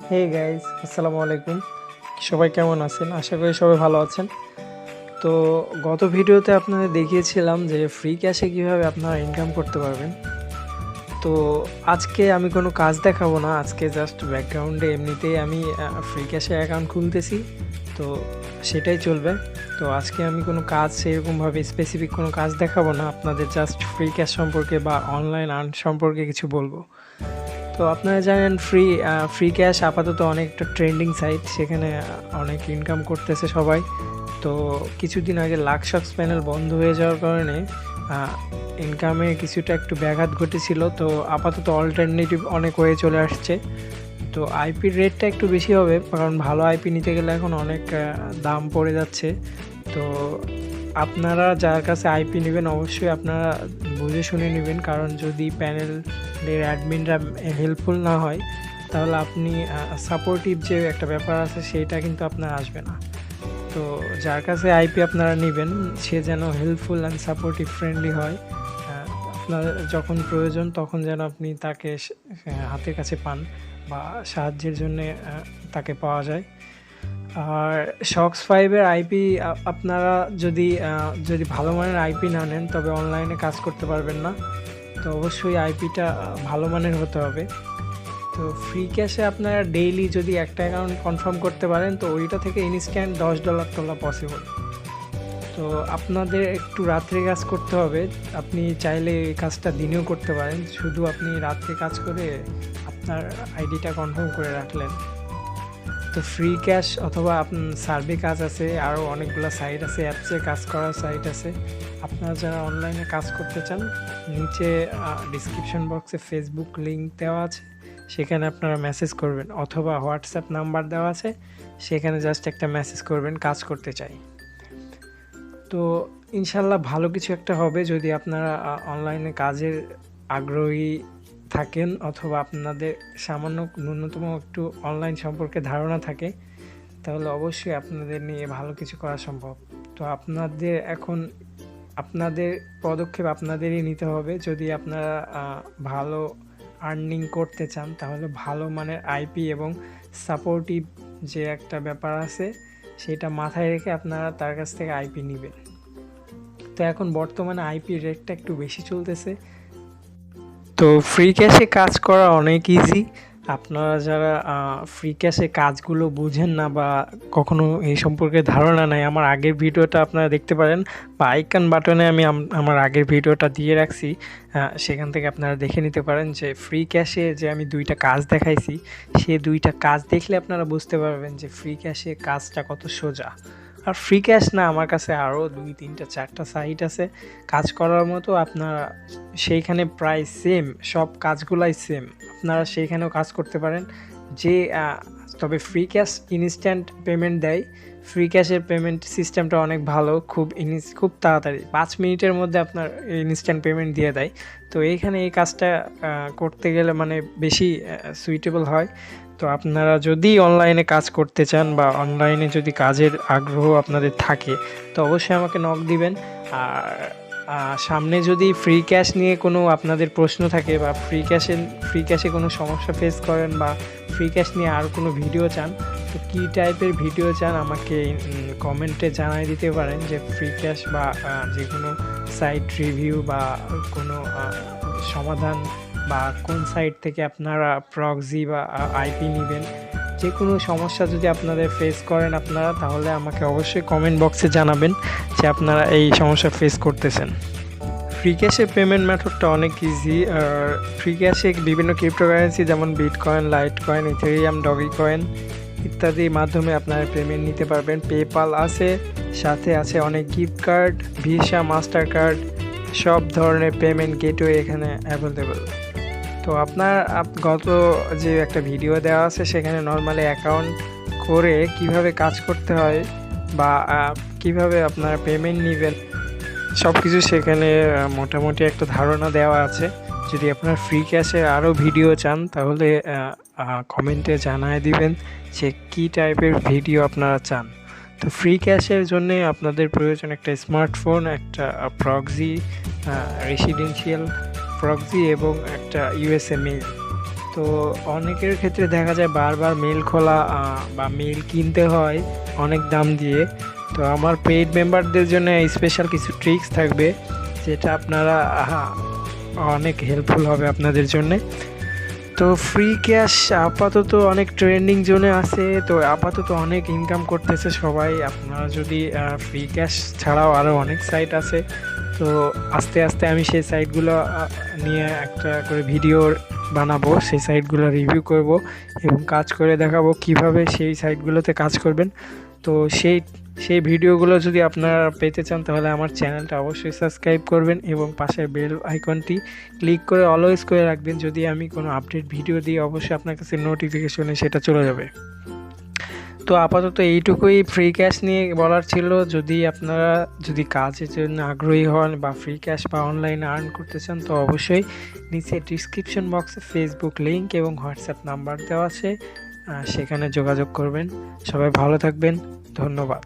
Hey guys, আসসালামু আলাইকুম। সবাই কেমন আছেন? আশা করি সবাই ভালো আছেন। তো গত ভিডিওতে আপনাদের দেখিয়েছিলাম যে ফ্রি ক্যাশে কিভাবে আপনারা ইনকাম করতে পারবেন। তো আজকে আমি কোনো কাজ দেখাবো না, আজকে জাস্ট ব্যাকগ্রাউন্ডে এমনিতেই আমি ফ্রি ক্যাশে অ্যাকাউন্ট খুলতেছি, তো সেটাই চলবে। তো আজকে আমি কোনো কাজ সেরকমভাবে স্পেসিফিক কোনো কাজ দেখাবো না, আপনাদের জাস্ট ফ্রি ক্যাশ সম্পর্কে বা অনলাইন আর্ন সম্পর্কে কিছু বলবো। তো আপনারা জানেন ফ্রি ক্যাশ আপাতত অনেকটা ট্রেন্ডিং সাইট, সেখানে অনেক ইনকাম করতেছে সবাই। তো কিছুদিন আগে লাক্সাক্স প্যানেল বন্ধ হয়ে যাওয়ার কারণে ইনকামে কিছুটা একটু ব্যাঘাত ঘটেছিল। তো আপাতত অল্টারনেটিভ অনেক ওয়ে চলে আসছে। তো আইপির রেটটা একটু বেশি হবে, কারণ ভালো আইপি নিতে গেলে এখন অনেক দাম পড়ে যাচ্ছে। তো আপনারা যার কাছে আইপি নেবেন অবশ্যই আপনারা বুঝে শুনে নেবেন, কারণ যদি প্যানেলের অ্যাডমিনরা হেল্পফুল না হয় তাহলে আপনি সাপোর্টিভ যে একটা ব্যাপার আছে সেইটা কিন্তু আপনার আসবে না। তো যার কাছে আইপি আপনারা নেবেন সে যেন হেল্পফুল অ্যান্ড সাপোর্টিভ ফ্রেন্ডলি হয়। আপনার যখন প্রয়োজন তখন যেন আপনি তাকে হাতের কাছে পান বা সাহায্যের জন্যে তাকে পাওয়া যায়। আর শক্স 5-এর আইপি আপনারা যদি ভালো মানের আইপি না নেন তবে অনলাইনে কাজ করতে পারবেন না। তো অবশ্যই আইপিটা ভালো মানের হতে হবে। তো ফ্রি ক্যাশে আপনারা ডেইলি যদি একটা অ্যাকাউন্ট কনফার্ম করতে পারেন তো ওইটা থেকে ইনস্ট্যান্ট $10 তোলা পসিবল। তো আপনাদের একটু রাত্রে কাজ করতে হবে, আপনি চাইলে এই কাজটা দিনেও করতে পারেন, শুধু আপনি রাত্রে কাজ করে আপনার আইডিটা কনফার্ম করে রাখলেন। তো ফ্রি ক্যাশ অথবা সার্ভে কাজ আছে, আরও অনেকগুলো সাইট আছে, অ্যাপসে কাজ করার সাইট আছে। আপনারা যারা অনলাইনে কাজ করতে চান নিচে ডিসক্রিপশন বক্সে ফেসবুক লিঙ্ক দেওয়া আছে, সেখানে আপনারা মেসেজ করবেন, অথবা হোয়াটসঅ্যাপ নাম্বার দেওয়া আছে, সেখানে জাস্ট একটা মেসেজ করবেন কাজ করতে চাই। তো ইনশাল্লাহ ভালো কিছু একটা হবে যদি আপনারা অনলাইনে কাজের আগ্রহী থাকেন, অথবা আপনাদের সামান্য ন্যূনতম একটু অনলাইন সম্পর্কে ধারণা থাকে, তাহলে অবশ্যই আপনাদের নিয়ে ভালো কিছু করা সম্ভব। তো আপনাদের পদক্ষেপ আপনাদেরই নিতে হবে। যদি আপনারা ভালো আর্নিং করতে চান তাহলে ভালো মানের আইপি এবং সাপোর্টিভ যে একটা ব্যাপার আছে সেটা মাথায় রেখে আপনারা তার কাছ থেকে আইপি নেবেন। তো এখন বর্তমানে আইপি রেটটা একটু বেশি চলতেছে। তো ফ্রি ক্যাশে কাজ করা অনেক ইজি। আপনারা যারা ফ্রি ক্যাশে কাজগুলো বুঝেন না বা কখনো এই সম্পর্কে ধারণা নাই, আমার আগের ভিডিওটা আপনারা দেখতে পারেন বা আইকন বাটনে আমি আমার আগের ভিডিওটা দিয়ে রাখছি, সেখান থেকে আপনারা দেখে নিতে পারেন যে ফ্রি ক্যাশে যে আমি দুইটা কাজ দেখাইছি, সে দুইটা কাজ দেখলে আপনারা বুঝতে পারবেন যে ফ্রি ক্যাশে কাজটা কত সোজা। আর ফ্রি ক্যাশ না, আমার কাছে আরও 2-3-4টা সাইট আছে কাজ করার মতো। আপনারা সেইখানে প্রায় সেম, সব কাজগুলাই সেম, আপনারা সেইখানেও কাজ করতে পারেন। তবে ফ্রি ক্যাশ ইনস্ট্যান্ট পেমেন্ট দেয়। ফ্রি ক্যাশের পেমেন্ট সিস্টেমটা অনেক ভালো, খুব তাড়াতাড়ি 5 মিনিটের মধ্যে আপনার ইনস্ট্যান্ট পেমেন্ট দিয়ে দেয়। তো এইখানে এই কাজটা করতে গেলে মানে বেশি সুইটেবল হয়। তো আপনারা যদি অনলাইনে কাজ করতে চান বা অনলাইনে যদি কাজের আগ্রহ আপনাদের থাকে তো অবশ্যই আমাকে নক দিবেন। আর সামনে যদি ফ্রি ক্যাশ নিয়ে কোনো আপনাদের প্রশ্ন থাকে বা ফ্রি ক্যাশে কোনো সমস্যা ফেস করেন বা ফ্রি ক্যাশ নিয়ে আর কোনো ভিডিও চান, তো কী টাইপের ভিডিও চান আমাকে কমেন্টে জানাই দিতে পারেন, যে ফ্রি ক্যাশ বা যে কোনো সাইট রিভিউ বা কোনো সমাধান বা কোন সাইট থেকে আপনারা প্রক্সি বা আইপি নেবেন, যে কোনো সমস্যা যদি আপনাদের ফেস করেন আপনারা, তাহলে আমাকে অবশ্যই কমেন্ট বক্সে জানাবেন যে আপনারা এই সমস্যা ফেস করতেছেন। ফ্রি ক্যাশের পেমেন্ট মেথডটা অনেক ইজি। আর ফ্রি ক্যাশে বিভিন্ন ক্রিপ্টোকারেন্সি যেমন bitcoin, light coin, Ethereum, doggy coin ইত্যাদির মাধ্যমে আপনারা পেমেন্ট নিতে পারবেন। পেপাল আছে, সাথে আছে অনেক gift card, visa, master card, সব ধরনের পেমেন্ট গেটওয়ে এখানে অ্যাভেলেবেল। তো গত যে একটা ভিডিও দেওয়া আছে সেখানে নর্মালি অ্যাকাউন্ট করে কিভাবে কাজ করতে হয় বা কিভাবে আপনারা পেমেন্ট নেবেন সব কিছু সেখানে মোটামুটি একটা ধারণা দেওয়া আছে। যদি আপনারা ফ্রি ক্যাশে আরও ভিডিও চান তাহলে কমেন্টে জানায় দিবেন যে কী টাইপের ভিডিও আপনারা চান। তো ফ্রি ক্যাশের জন্য আপনাদের প্রয়োজন একটা স্মার্টফোন, একটা প্রক্সি, রেসিডেন্সিয়াল প্রক্সি এবং একটা ইউএসএ মেইল। তো অনেকের ক্ষেত্রে দেখা যায় বারবার মেল খোলা বা মেল কিনতে হয় অনেক দাম দিয়ে। তো আমার পেইড মেম্বারদের জন্য স্পেশাল কিছু ট্রিক্স থাকবে, যেটা আপনারা অনেক হেল্পফুল হবে আপনাদের জন্যে। তো ফ্রি ক্যাশ আপাতত অনেক ট্রেন্ডিং জোনে আছে, তো আপাতত অনেক ইনকাম করতেছে সবাই। আপনারা যদি ফ্রি ক্যাশ ছাড়াও আরও অনেক সাইট আছে, তো আস্তে আস্তে আমি সেই সাইটগুলো নিয়ে একটা করে ভিডিও বানাবো, সেই সাইটগুলো রিভিউ করব এবং কাজ করে দেখাবো কিভাবে সেই সাইটগুলোতে কাজ করবেন। তো সেই ভিডিওগুলো যদি আপনারা পেতে চান তাহলে আমার চ্যানেলটা অবশ্যই সাবস্ক্রাইব করবেন এবং পাশের বেল আইকনটি ক্লিক করে অলওয়েজ করে রাখবেন। যদি আমি কোনো আপডেট ভিডিও দিই অবশ্যই আপনার কাছে নোটিফিকেশনে সেটা চলে যাবে। তো আপাতত এইটুকুই ফ্রি ক্যাশ নিয়ে বলার ছিল। আপনারা যদি কাজের জন্য আগ্রহী হন বা ফ্রি ক্যাশ বা অনলাইনে আর্ন করতে চান, তো অবশ্যই নিচে ডিসক্রিপশন বক্সে ফেসবুক লিঙ্ক এবং হোয়াটসঅ্যাপ নাম্বার দেওয়া আছে, সেখানে যোগাযোগ করবেন। সবাই ভালো থাকবেন, ধন্যবাদ।